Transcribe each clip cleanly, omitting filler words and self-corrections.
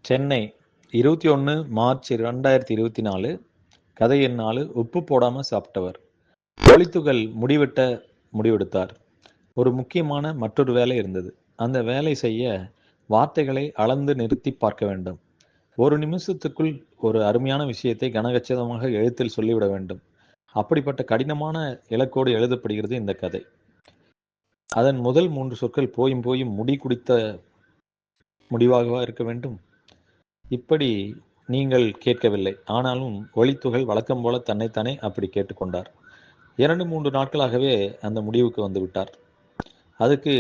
Chennai 21 March 2024. கதை எண் 4. உப்பு போடாம சாப்பிட்டவர். ஒளித்துகள் முடிவெடுத்தார். ஒரு முக்கியமான மற்றொரு வேலை இருந்தது. அந்த வேலை செய்ய வார்த்தைகளை அளந்து நிறுத்தி பார்க்க வேண்டும். ஒரு நிமிஷத்துக்குள் ஒரு அருமையான விஷயத்தை கனகச்சிதமாக எழுத்தில் சொல்லிவிட வேண்டும். அப்படிப்பட்ட கடினமான இலக்கோடு எழுதப்படுகிறது இந்த கதை. அதன் முதல் 3 சொற்கள் போயும் போயும் முடி குடித்த முடிவாகவா இருக்க வேண்டும்? இப்படி நீங்கள் கேட்கவில்லை. ஆனாலும் ஒளித்துகள் வழக்கம் போல தன்னைத்தானே அப்படி கேட்டுக்கொண்டார். 2-3 நாட்களாகவே அந்த முடிவுக்கு வந்துவிட்டார். அதுக்கு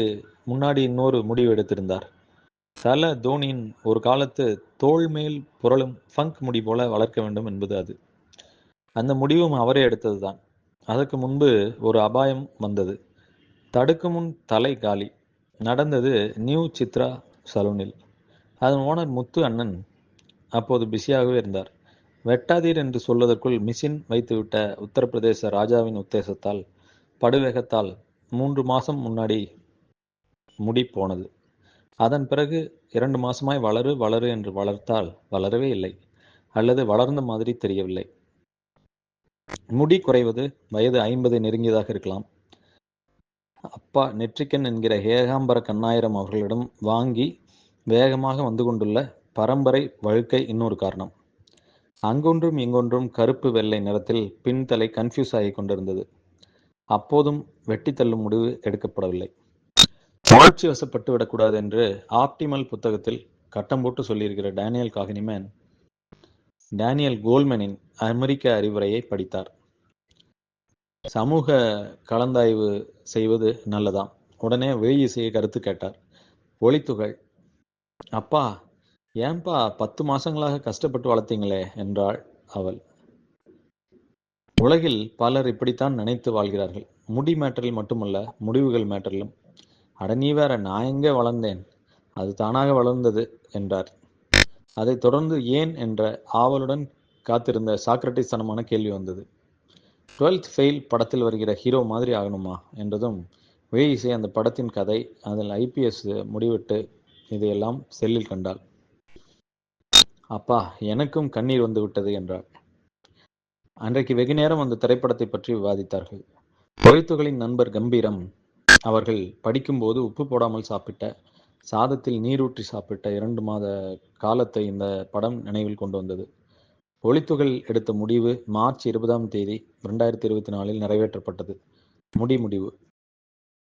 முன்னாடி இன்னொரு முடிவு எடுத்திருந்தார். தல தோனியின் ஒரு காலத்து தோள் மேல் புரளும் ஃபங்க் முடி போல வளர்க்க வேண்டும் என்பது அது. அந்த முடிவும் அவரே எடுத்ததுதான். அதற்கு முன்பு ஒரு அபாயம் வந்தது. தடுக்கு முன் தலை காலி. நடந்தது நியூ சித்ரா சலூனில். அதன் ஓனர் முத்து அண்ணன் அப்போது பிஸியாகவே இருந்தார். வெட்டாதீர் என்று சொல்வதற்குள் மிஷின் வைத்துவிட்ட உத்தரப்பிரதேச ராஜாவின் உத்தேசத்தால் படுவேகத்தால் 3 மாசம் முன்னாடி முடி போனது. அதன் பிறகு 2 மாசமாய் வளரு என்று வளர்த்தால் வளரவே இல்லை, அல்லது வளர்ந்த மாதிரி தெரியவில்லை. முடி குறைவது வயது 50 நெருங்கியதாக இருக்கலாம். அப்பா நெற்றிக்கன் என்கிற ஏகாம்பர கண்ணாயிரம் அவர்களிடம் வாங்கி வேகமாக வந்து கொண்டுள்ள பரம்பரை வழுக்கை இன்னொரு காரணம். அங்கொன்றும் இங்கொன்றும் கருப்பு வெள்ளை நிறத்தில் பின்தலை கன்ஃபியூஸ் ஆகி கொண்டிருந்தது. அப்போதும் வெட்டி தள்ளும் முடிவு எடுக்கப்படவில்லை. உணர்ச்சி வசப்பட்டு விடக்கூடாது என்று ஆப்டிமல் புத்தகத்தில் கட்டம் போட்டு சொல்லியிருக்கிற டேனியல் கோல்மனின் அமெரிக்க அறிவுரையை படித்தார். சமூக கலந்தாய்வு செய்வது நல்லதாம். உடனே விழியிசையை கருத்து கேட்டார். ஒளித்துகள், அப்பா ஏன்பா 10 மாசங்களாக கஷ்டப்பட்டு வளர்த்தீங்களே என்றாள் அவள். உலகில் பலர் இப்படித்தான் நினைத்து வாழ்கிறார்கள். முடி மேட்டரில் மட்டுமல்ல, முடிவுகள் மேட்டரிலும். அட நீ வேற, நான் எங்கே வளர்ந்தேன், அது தானாக வளர்ந்தது என்றார். அதைத் தொடர்ந்து ஏன் என்ற ஆவலுடன் காத்திருந்த சாக்ரட்டிஸ் தனமான கேள்வி வந்தது. 12th ஃபெயில் படத்தில் வருகிற ஹீரோ மாதிரி ஆகணுமா என்றதும் விழியிசை அந்த படத்தின் கதை, அதில் ஐபிஎஸ் முடிவிட்டு இதையெல்லாம் செல்லில் கண்டாள். அப்பா எனக்கும் கண்ணீர் வந்து விட்டது என்றாள். அன்றைக்கு வெகு நேரம் அந்த திரைப்படத்தை பற்றி விவாதித்தார்கள். ஒளித்துகளின் நண்பர் கம்பீரம் அவர்கள் படிக்கும்போது உப்பு போடாமல் சாப்பிட்ட, சாதத்தில் நீரூற்றி சாப்பிட்ட 2 மாத காலத்தை இந்த படம் நினைவில் கொண்டு வந்தது. ஒளித்துகள் எடுத்த முடிவு மார்ச் 20ஆம் தேதி 2024 நிறைவேற்றப்பட்டது. முடிவு